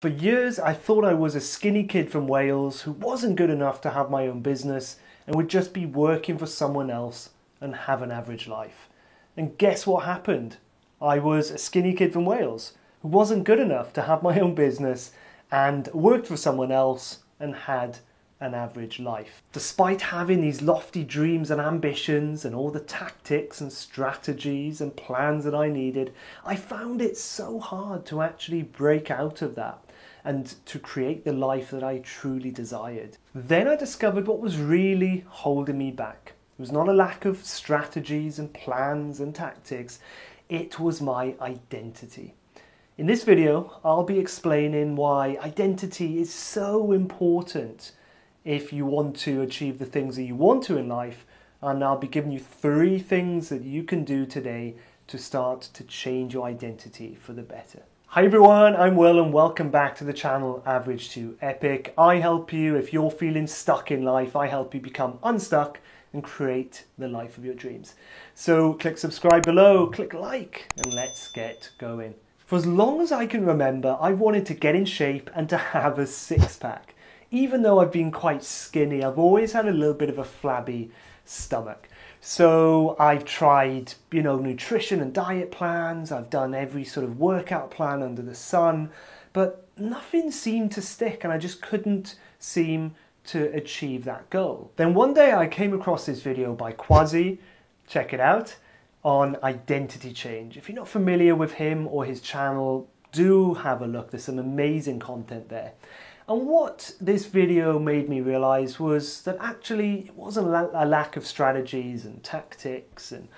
For years, I thought I was a skinny kid from Wales who wasn't good enough to have my own business and would just be working for someone else and have an average life. And guess what happened? I was a skinny kid from Wales who wasn't good enough to have my own business and worked for someone else and had an average life. Despite having these lofty dreams and ambitions and all the tactics and strategies and plans that I needed, I found it so hard to actually break out of that and to create the life that I truly desired. Then I discovered what was really holding me back. It was not a lack of strategies and plans and tactics, it was my identity. In this video, I'll be explaining why identity is so important if you want to achieve the things that you want to in life, and I'll be giving you 3 things that you can do today to start to change your identity for the better. Hi everyone, I'm Will and welcome back to the channel Average to Epic. I help you if you're feeling stuck in life, I help you become unstuck and create the life of your dreams. So click subscribe below, click like, and let's get going. For as long as I can remember, I wanted to get in shape and to have a six-pack. Even though I've been quite skinny, I've always had a little bit of a flabby stomach. So I've tried, nutrition and diet plans. I've done every sort of workout plan under the sun, but nothing seemed to stick and I just couldn't seem to achieve that goal. Then one day I came across this video by Kwasi, check it out, on identity change. If you're not familiar with him or his channel, do have a look. There's some amazing content there. And what this video made me realize was that actually it wasn't a lack of strategies and tactics and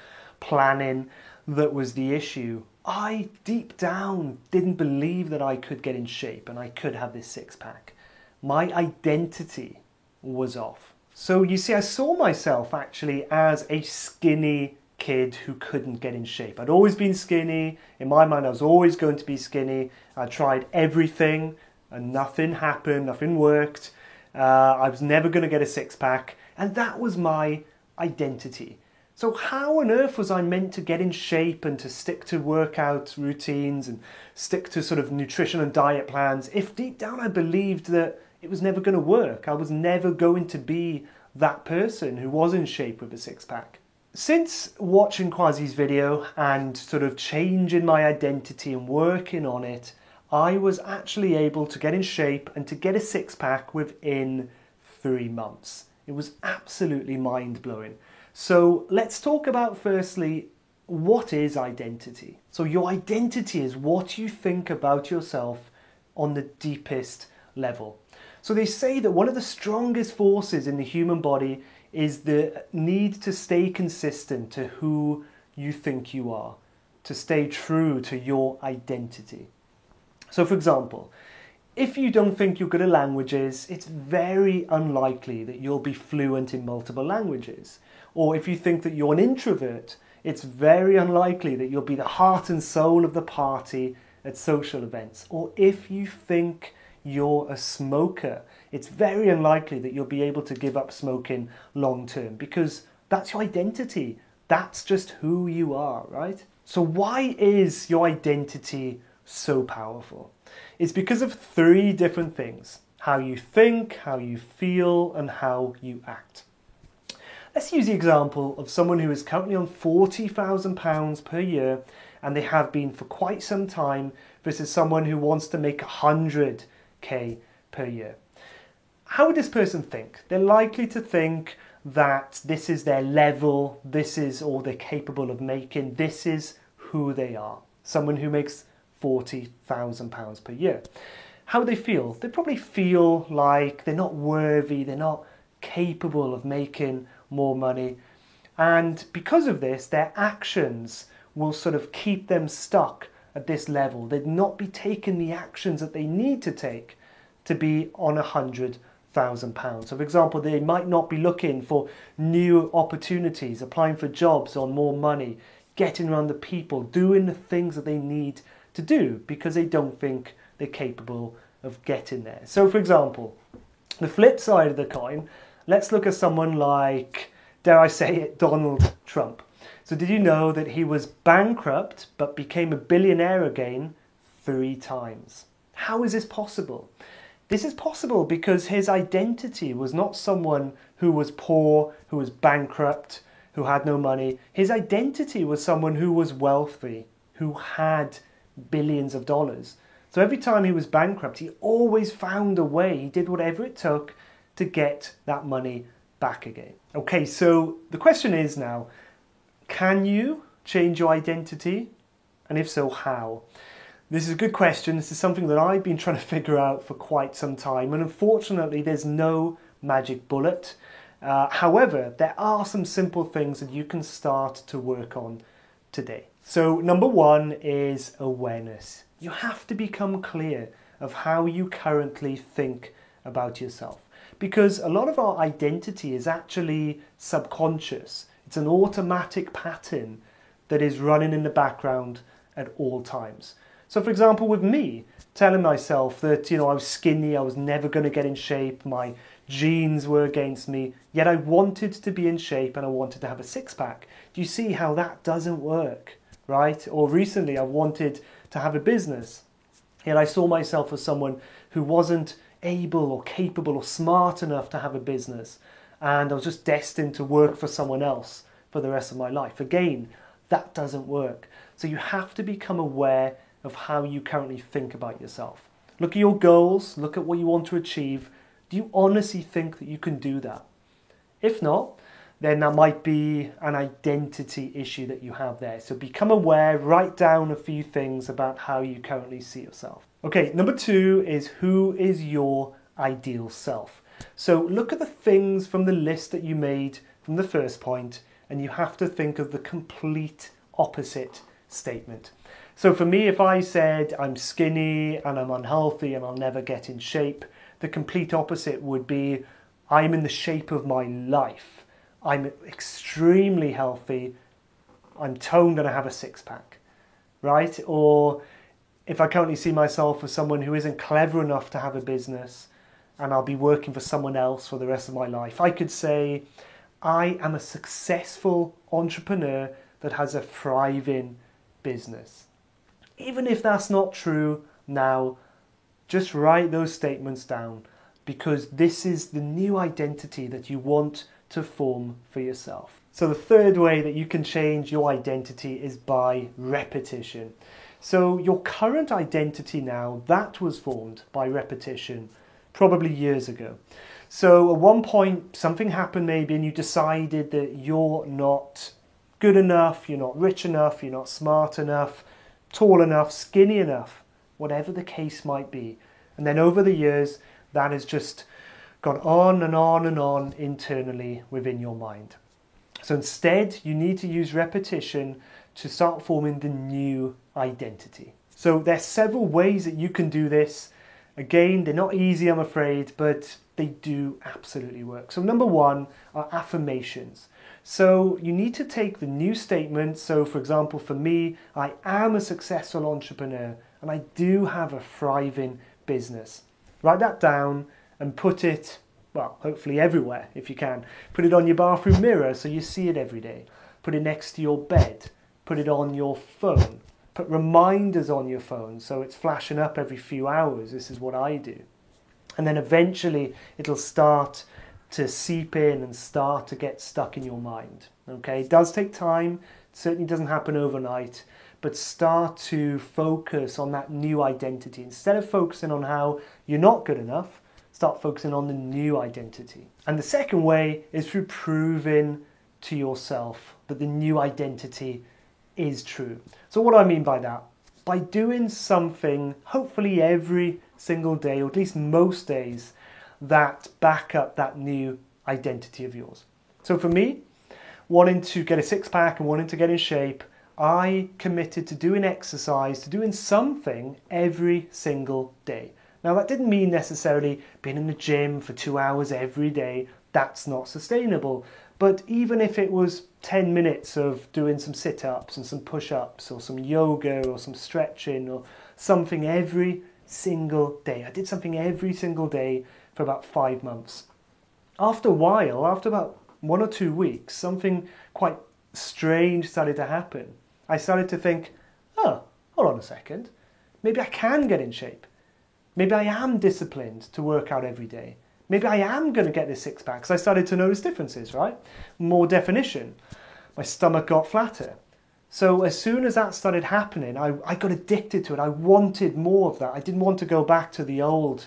planning that was the issue. I deep down didn't believe that I could get in shape and I could have this six-pack. My identity was off. So you see, I saw myself actually as a skinny kid who couldn't get in shape. I'd always been skinny. In my mind, I was always going to be skinny. I tried everything and nothing happened, nothing worked. I was never going to get a six-pack, and that was my identity. So how on earth was I meant to get in shape and to stick to workout routines and stick to sort of nutrition and diet plans if deep down I believed that it was never going to work? I was never going to be that person who was in shape with a six-pack. Since watching Kwasi's video and sort of changing my identity and working on it, I was actually able to get in shape and to get a six-pack within 3 months. It was absolutely mind-blowing. So let's talk about firstly, what is identity? So your identity is what you think about yourself on the deepest level. So they say that one of the strongest forces in the human body is the need to stay consistent to who you think you are, to stay true to your identity. So for example, if you don't think you're good at languages, it's very unlikely that you'll be fluent in multiple languages. Or if you think that you're an introvert, it's very unlikely that you'll be the heart and soul of the party at social events. Or if you think you're a smoker, it's very unlikely that you'll be able to give up smoking long term because that's your identity. That's just who you are, right? So why is your identity so powerful? It's because of 3 different things: how you think, how you feel, and how you act. Let's use the example of someone who is currently on £40,000 per year and they have been for quite some time versus someone who wants to make 100k per year. How would this person think? They're likely to think that this is their level, this is all they're capable of making, this is who they are. Someone who makes £40,000 per year. How would they feel? They probably feel like they're not worthy, they're not capable of making more money. And because of this, their actions will sort of keep them stuck at this level. They'd not be taking the actions that they need to take to be on £100,000. So for example, they might not be looking for new opportunities, applying for jobs on more money, getting around the people, doing the things that they need to do because they don't think they're capable of getting there. So for example, the flip side of the coin, let's look at someone like, dare I say it, Donald Trump. So did you know that he was bankrupt but became a billionaire again 3 times? How is this possible? This is possible because his identity was not someone who was poor, who was bankrupt, who had no money. His identity was someone who was wealthy, who had billions of dollars. So every time he was bankrupt, he always found a way. He did whatever it took to get that money back again. Okay, so the question is now, can you change your identity? And if so, how? This is a good question. This is something that I've been trying to figure out for quite some time. And unfortunately, there's no magic bullet. However, there are some simple things that you can start to work on today. So number one is awareness. You have to become clear of how you currently think about yourself. Because a lot of our identity is actually subconscious. It's an automatic pattern that is running in the background at all times. So for example, with me, telling myself that, I was skinny, I was never going to get in shape, my genes were against me, yet I wanted to be in shape and I wanted to have a six-pack. Do you see how that doesn't work, right? Or recently I wanted to have a business, yet I saw myself as someone who wasn't able or capable or smart enough to have a business, and I was just destined to work for someone else for the rest of my life. Again, that doesn't work. So you have to become aware of how you currently think about yourself. Look at your goals, look at what you want to achieve. Do you honestly think that you can do that? If not, then that might be an identity issue that you have there. So become aware, write down a few things about how you currently see yourself. Okay, number two is, who is your ideal self? So look at the things from the list that you made from the first point, and you have to think of the complete opposite statement. So for me, if I said I'm skinny and I'm unhealthy and I'll never get in shape, the complete opposite would be I'm in the shape of my life. I'm extremely healthy. I'm toned and I have a six-pack, right? Or if I currently see myself as someone who isn't clever enough to have a business and I'll be working for someone else for the rest of my life, I could say I am a successful entrepreneur that has a thriving business. Even if that's not true now, just write those statements down, because this is the new identity that you want to form for yourself. So the third way that you can change your identity is by repetition. So your current identity now, that was formed by repetition probably years ago. So at one point something happened maybe and you decided that you're not good enough, you're not rich enough, you're not smart enough, tall enough, skinny enough, whatever the case might be. And then over the years, that has just gone on and on and on internally within your mind. So instead, you need to use repetition to start forming the new identity. So there's several ways that you can do this. Again, they're not easy, I'm afraid, but they do absolutely work. So number one are affirmations. So you need to take the new statement. So for example, for me, I am a successful entrepreneur and I do have a thriving business. Write that down and put it, well, hopefully everywhere if you can. Put it on your bathroom mirror so you see it every day. Put it next to your bed. Put it on your phone. Put reminders on your phone so it's flashing up every few hours. This is what I do. And then eventually it'll start to seep in and start to get stuck in your mind. Okay, it does take time, it certainly doesn't happen overnight, but start to focus on that new identity. Instead of focusing on how you're not good enough, start focusing on the new identity. And the second way is through proving to yourself that the new identity is true. So what do I mean by that? By doing something, hopefully every single day, or at least most days, that back up that new identity of yours. So for me, wanting to get a six-pack and wanting to get in shape, I committed to doing exercise, to doing something every single day. Now that didn't mean necessarily being in the gym for 2 hours every day. That's not sustainable. But even if it was 10 minutes of doing some sit-ups and some push-ups or some yoga or some stretching or something every single day. I did something every single day for about 5 months. After a while, after about 1 or 2 weeks, something quite strange started to happen. I started to think, oh, hold on a second, maybe I can get in shape. Maybe I am disciplined to work out every day. Maybe I am going to get this six pack because I started to notice differences, right? More definition. My stomach got flatter. So as soon as that started happening, I got addicted to it. I wanted more of that. I didn't want to go back to the old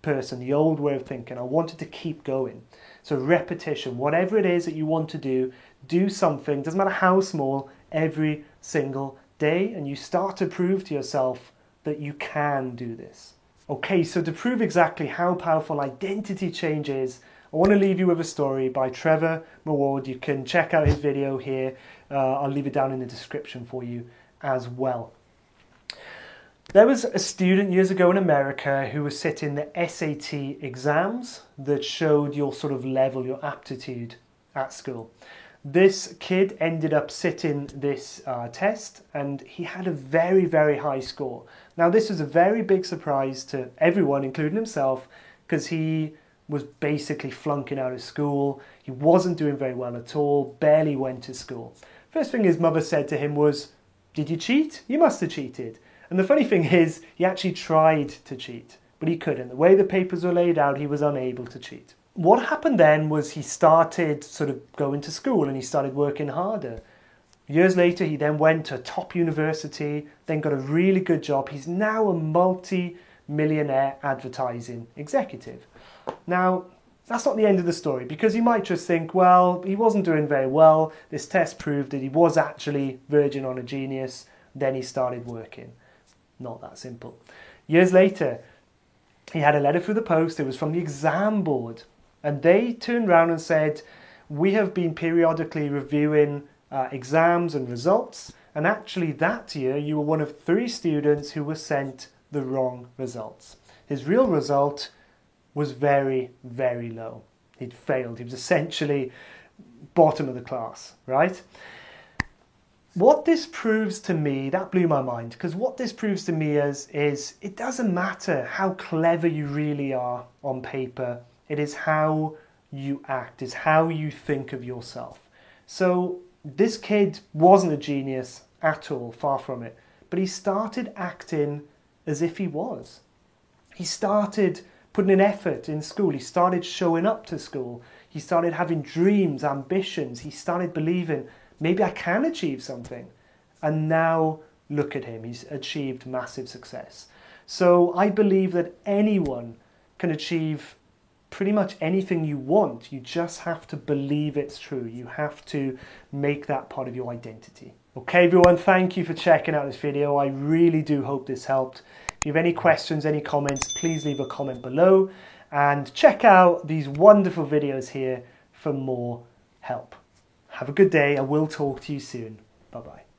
person, the old way of thinking. I wanted to keep going. So repetition, whatever it is that you want to do something, doesn't matter how small, every single day, and you start to prove to yourself that you can do this. Okay, so to prove exactly how powerful identity change is, I want to leave you with a story by Trevor Moawad. You can check out his video here. I'll leave it down in the description for you as well. There was a student years ago in America who was sitting the SAT exams that showed your sort of level, your aptitude at school. This kid ended up sitting this test and he had a very, very high score. Now this was a very big surprise to everyone, including himself, because he was basically flunking out of school. He wasn't doing very well at all, barely went to school. First thing his mother said to him was, "Did you cheat? You must have cheated." And the funny thing is, he actually tried to cheat, but he couldn't. The way the papers were laid out, he was unable to cheat. What happened then was he started sort of going to school and he started working harder. Years later, he then went to a top university, then got a really good job. He's now a multi-millionaire advertising executive. Now, that's not the end of the story, because you might just think, well, he wasn't doing very well. This test proved that he was actually verging on a genius. Then he started working. Not that simple. Years later, he had a letter through the post. It was from the exam board. And they turned around and said, "We have been periodically reviewing exams and results. And actually that year, you were one of 3 students who were sent the wrong results." His real result was very, very low. He'd failed. He was essentially bottom of the class, right? What this proves to me, that blew my mind, because what this proves to me is it doesn't matter how clever you really are on paper. It is how you act, it's how you think of yourself. So this kid wasn't a genius at all, far from it, but he started acting as if he was. He started putting in effort in school. He started showing up to school. He started having dreams, ambitions. He started believing, maybe I can achieve something. And now look at him. He's achieved massive success. So I believe that anyone can achieve pretty much anything you want. You just have to believe it's true. You have to make that part of your identity. Okay, everyone, thank you for checking out this video. I really do hope this helped. If you have any questions, any comments, please leave a comment below and check out these wonderful videos here for more help. Have a good day. I will talk to you soon. Bye-bye.